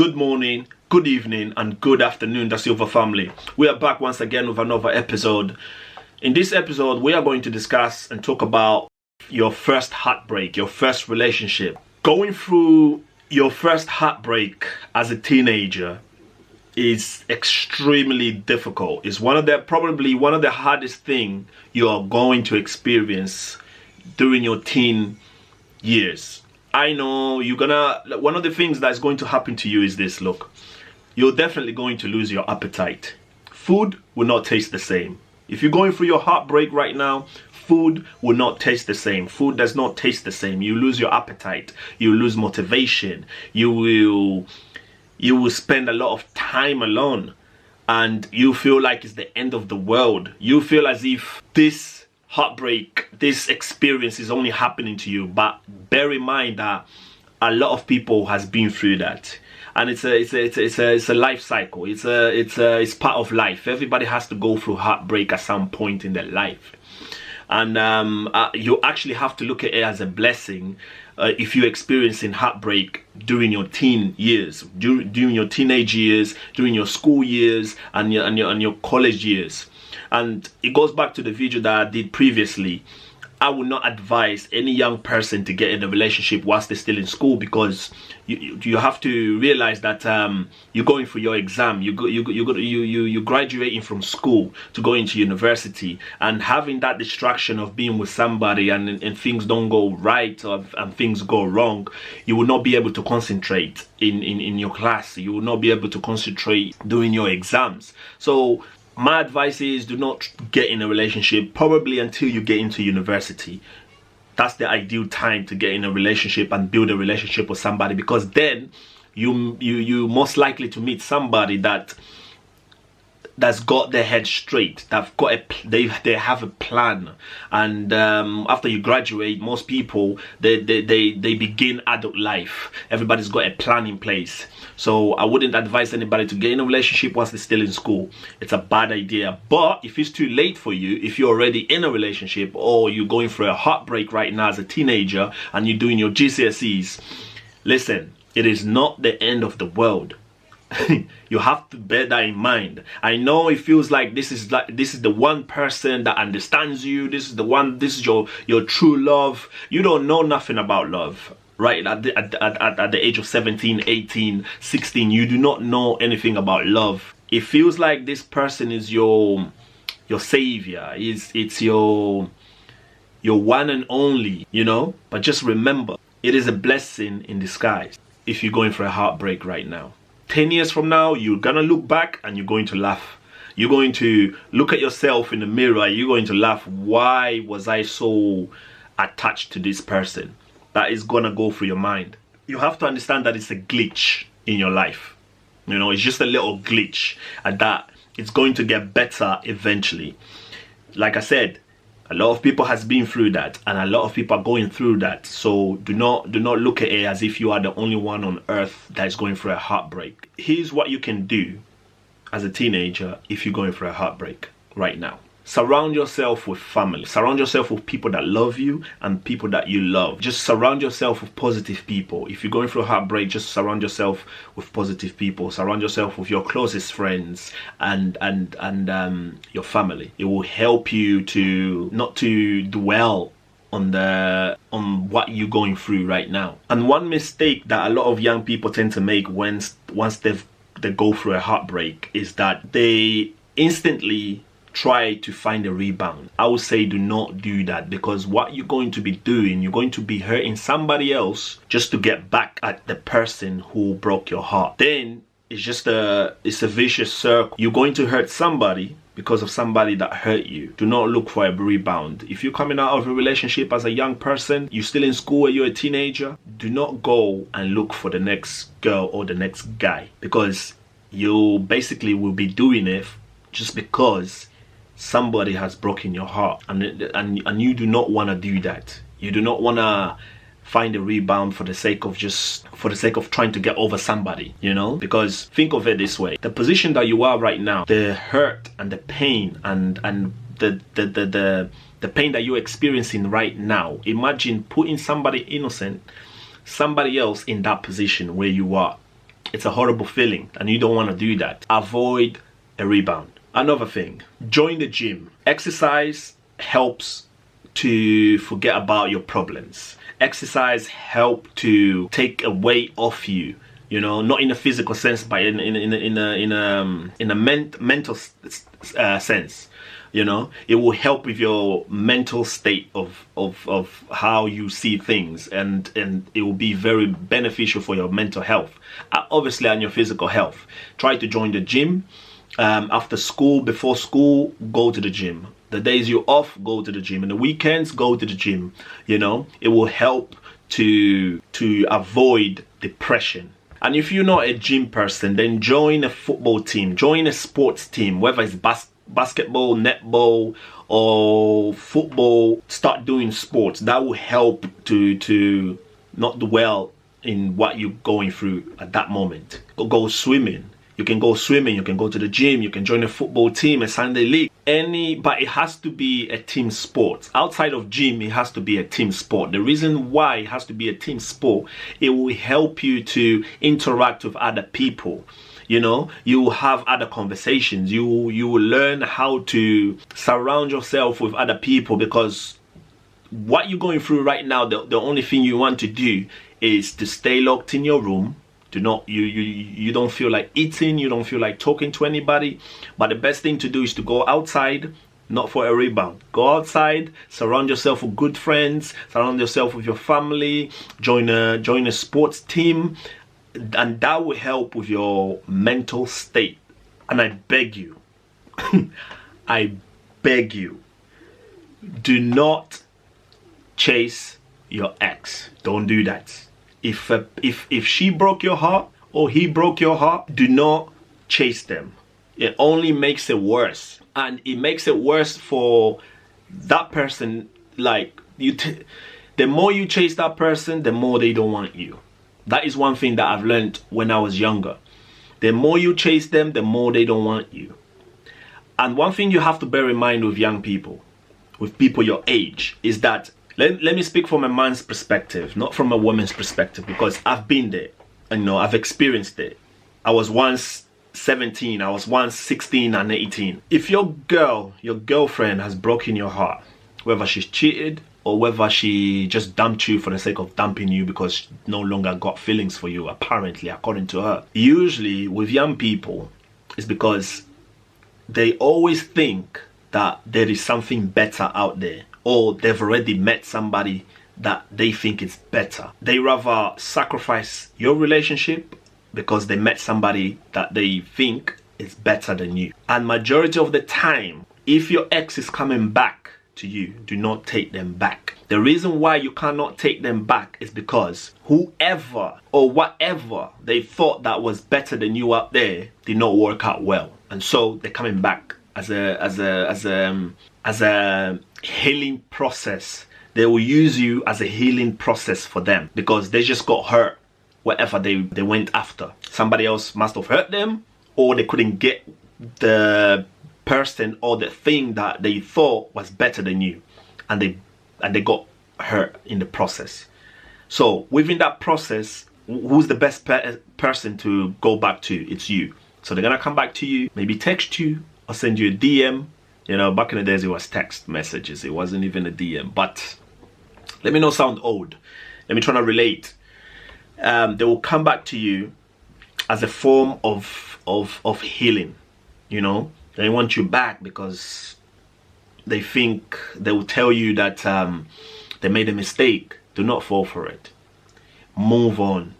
Good morning, good evening, and good afternoon, Da Silva family. We are back once again with another episode. In this episode, we are going to discuss and talk about your first heartbreak, your first relationship. Going through your first heartbreak as a teenager is extremely difficult. It's probably one of the hardest thing you are going to experience during your teen years. I know one of the things that's going to happen to you is this. Look, you're definitely going to lose your appetite. Food will not taste the same. If you're going through your heartbreak right now, food will not taste the same. Food does not taste the same. You lose your appetite. You lose motivation. You will spend a lot of time alone, and you feel like it's the end of the world. You feel as if this heartbreak, this experience is only happening to you. But bear in mind that a lot of people has been through that, and it's a life cycle. It's part of life. Everybody has to go through heartbreak at some point in their life, and you actually have to look at it as a blessing if you're experiencing heartbreak during your teen years, during your teenage years, during your school years, and your college years. And it goes back to the video that I did previously. I would not advise any young person to get in a relationship whilst they're still in school, because you have to realize that you're going for your exam. You're graduating from school to go into university, and having that distraction of being with somebody and things don't go right, and things go wrong, you will not be able to concentrate in your class. You will not be able to concentrate doing your exams. So my advice is, do not get in a relationship probably until you get into university. That's the ideal time to get in a relationship and build a relationship with somebody, because then you most likely to meet somebody that's got their head straight. They have a plan, and after you graduate, most people they begin adult life. Everybody's got a plan in place. So I wouldn't advise anybody to get in a relationship whilst they're still in school. It's a bad idea. But if it's too late for you, if you're already in a relationship, or you're going through a heartbreak right now as a teenager and you're doing your GCSEs, listen, it is not the end of the world. You have to bear that in mind. I know it feels like this is the one person that understands you. This is your true love. You don't know nothing about love, right? At the age of 17, 18, 16, you do not know anything about love. It feels like this person is your savior. It's your one and only, you know? But just remember, it is a blessing in disguise if you're going for a heartbreak right now. 10 years from now, you're gonna look back and you're going to laugh. You're going to look at yourself in the mirror. You're going to laugh. Why was I so attached to this person? That is gonna go through your mind. You have to understand that it's a glitch in your life. You know, it's just a little glitch, and that it's going to get better eventually. Like I said, a lot of people has been through that, and a lot of people are going through that. So do not look at it as if you are the only one on earth that is going through a heartbreak. Here's what you can do as a teenager if you're going through a heartbreak right now. Surround yourself with family. Surround yourself with people that love you and people that you love. Just surround yourself with positive people. If you're going through a heartbreak, just surround yourself with positive people. Surround yourself with your closest friends and your family. It will help you to not to dwell on what you're going through right now. And one mistake that a lot of young people tend to make once they go through a heartbreak is that they instantly try to find a rebound. I would say do not do that, because what you're going to be doing, you're going to be hurting somebody else just to get back at the person who broke your heart. Then it's a vicious circle. You're going to hurt somebody because of somebody that hurt you. Do not look for a rebound. If you're coming out of a relationship as a young person, you're still in school or you're a teenager, do not go and look for the next girl or the next guy, because you basically will be doing it just because somebody has broken your heart, and you do not want to do that. You do not want to find a rebound for the sake of trying to get over somebody, you know? Because think of it this way: the position that you are right now, the hurt and the pain and the pain that you're experiencing right now, imagine putting somebody innocent, somebody else in that position where you are. It's a horrible feeling, and you don't want to do that. Avoid a rebound. Another thing, join the gym. Exercise helps to forget about your problems. Exercise helps to take a weight off you. You know, not in a physical sense, but in a mental sense. You know, it will help with your mental state of how you see things, and it will be very beneficial for your mental health, obviously, and your physical health. Try to join the gym. After school, before school, go to the gym. The days you're off, go to the gym. And the weekends, go to the gym. You know, it will help to avoid depression. And if you're not a gym person, then join a football team, join a sports team, whether it's basketball, netball, or football. Start doing sports. That will help to not dwell in what you're going through at that moment. Go swimming. You can go swimming, you can go to the gym, you can join a football team, a Sunday league, but it has to be a team sport. Outside of gym, it has to be a team sport. The reason why it has to be a team sport, it will help you to interact with other people. You know, you will have other conversations. You will learn how to surround yourself with other people, because what you're going through right now, the only thing you want to do is to stay locked in your room. You don't feel like eating, you don't feel like talking to anybody. But the best thing to do is to go outside, not for a rebound. Go outside, surround yourself with good friends, surround yourself with your family, join a sports team, and that will help with your mental state. And I beg you, I beg you, do not chase your ex. Don't do that. If she broke your heart or he broke your heart, do not chase them. It only makes it worse, and it makes it worse for that person. Like the more you chase that person, the more they don't want you. That is one thing that I've learned when I was younger. The more you chase them, the more they don't want you. And one thing you have to bear in mind with young people, with people your age, is that let me speak from a man's perspective, not from a woman's perspective, because I've been there. You know, I've experienced it. I was once 17, I was once 16 and 18. If your girlfriend has broken your heart, whether she's cheated or whether she just dumped you for the sake of dumping you because she no longer got feelings for you, apparently, according to her. Usually with young people, it's because they always think that there is something better out there, or they've already met somebody that they think is better. They rather sacrifice your relationship because they met somebody that they think is better than you. And majority of the time, if your ex is coming back to you, do not take them back. The reason why you cannot take them back is because whoever or whatever they thought that was better than you out there did not work out well, and so they're coming back as a healing process. They will use you as a healing process for them, because they just got hurt whatever they went after. Somebody else must have hurt them, or they couldn't get the person or the thing that they thought was better than you, and they got hurt in the process. So within that process, who's the best person to go back to? It's you. So they're gonna come back to you, maybe text you or send you a DM. You know, back in the days it was text messages, it wasn't even a DM. But let me not sound old, let me try to relate. They will come back to you as a form of healing. You know, they want you back because they think they will tell you that they made a mistake. Do not fall for it. Move on.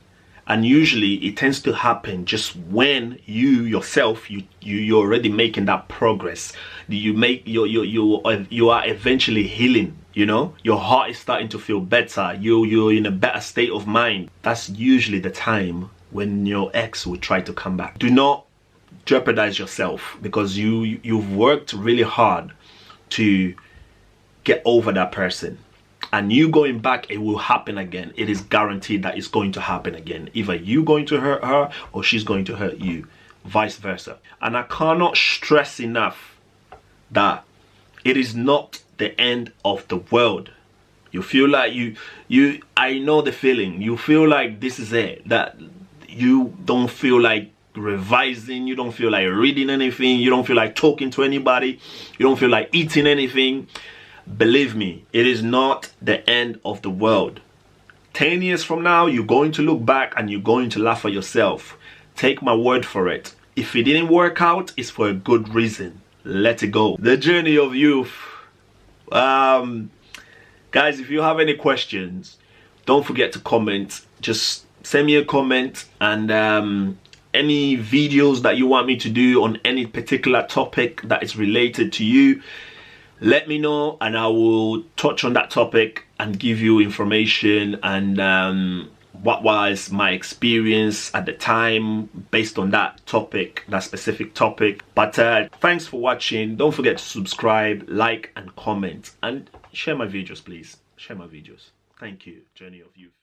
And usually it tends to happen just when you yourself, you're already making that progress. You are eventually healing. You know, your heart is starting to feel better. You're in a better state of mind. That's usually the time when your ex will try to come back. Do not jeopardize yourself, because you've worked really hard to get over that person. And you going back, it will happen again. It is guaranteed that it's going to happen again. Either you going to hurt her or she's going to hurt you, vice versa. And I cannot stress enough that it is not the end of the world. You feel like I know the feeling. You feel like this is it. That you don't feel like revising, you don't feel like reading anything, you don't feel like talking to anybody, you don't feel like eating anything, believe me, it is not the end of the world. 10 years from now, you're going to look back and you're going to laugh at yourself. Take my word for it. If it didn't work out, it's for a good reason. Let it go. The journey of youth. Guys, if you have any questions, don't forget to comment. Just send me a comment, and any videos that you want me to do on any particular topic that is related to you, let me know, and I will touch on that topic and give you information and what was my experience at the time based on that topic, that specific topic. But thanks for watching. Don't forget to subscribe, like and comment, and share my videos, please. Share my videos. Thank you. Journey of Youth.